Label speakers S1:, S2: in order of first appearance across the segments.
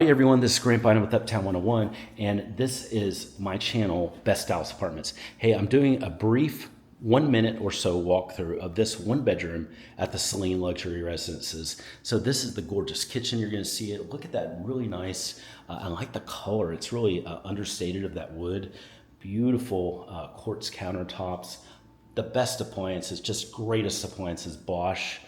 S1: Hey everyone, this is Grant Bynum with Uptown 101, and this is my channel, Best Dallas Apartments. Hey, I'm doing a brief 1 minute or so walkthrough of this one bedroom at the Selene Luxury Residences. So this is the gorgeous kitchen. You're going to see it. Look at that really nice, I like the color. It's really understated of that wood. Beautiful quartz countertops. The best appliances, just greatest appliances, Bosch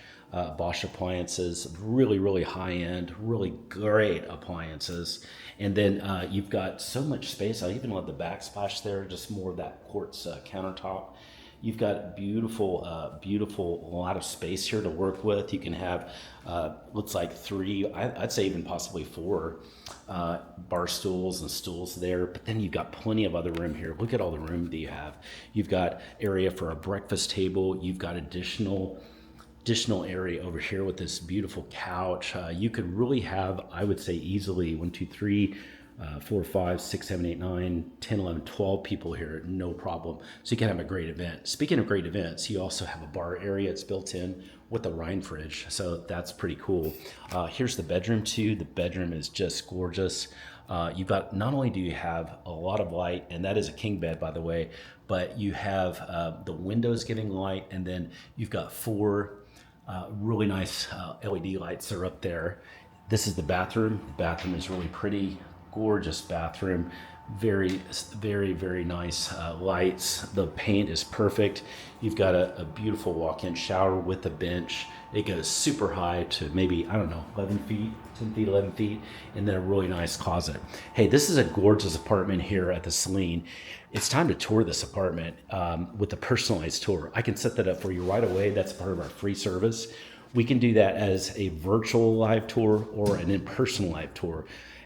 S1: appliances, really high end, really great appliances. And then you've got so much space. I even love the backsplash there, just more of that quartz countertop. You've got beautiful, a lot of space here to work with. You can have, looks like three, I'd say even possibly four bar stools and stools there. But then you've got plenty of other room here. Look at all the room that you have. You've got area for a breakfast table. You've got additional area over here with this beautiful couch. You could really have, I would say easily 1, 2, 3, 4, 5, 6, 7, 8, 9, 10, 11, 12 people here, no problem. So you can have a great event. Speaking of great events, you also have a bar area. It's built in with a wine fridge. So that's pretty cool. Here's the bedroom too. The bedroom is just gorgeous. You've got, not only do you have a lot of light, and that is a king bed by the way, but you have the windows giving light, and then you've got four really nice LED lights are up there. This is the bathroom. The bathroom is really pretty, gorgeous bathroom. Very nice lights. The paint is perfect. You've got a beautiful walk-in shower with a bench. It goes super high to maybe, I don't know, 11 feet, 10 feet, 11 feet, and then a really nice closet. Hey, this is a gorgeous apartment here at the Selene. It's time to tour this apartment with a personalized tour. I can set that up for you right away. That's part of our free service. We can do that as a virtual live tour or an in-person live tour.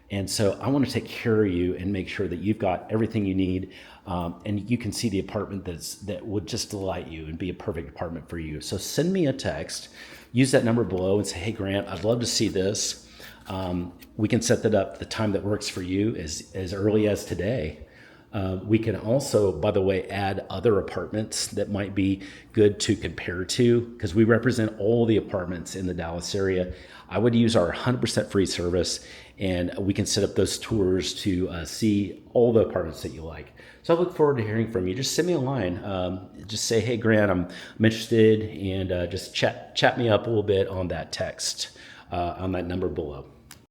S1: And so I want to take care of you and make sure that you've got everything you need, and you can see the apartment that would just delight you and be a perfect apartment for you. So send me a text, use that number below and say, hey Grant, I'd love to see this. We can set that up the time that works for you as early as today. We can also, by the way, add other apartments that might be good to compare to, because we represent all the apartments in the Dallas area. I would use our 100% free service, and we can set up those tours to see all the apartments that you like. So I look forward to hearing from you. Just send me a line. Just say, hey, Grant, I'm interested, and just chat me up a little bit on that text, on that number below.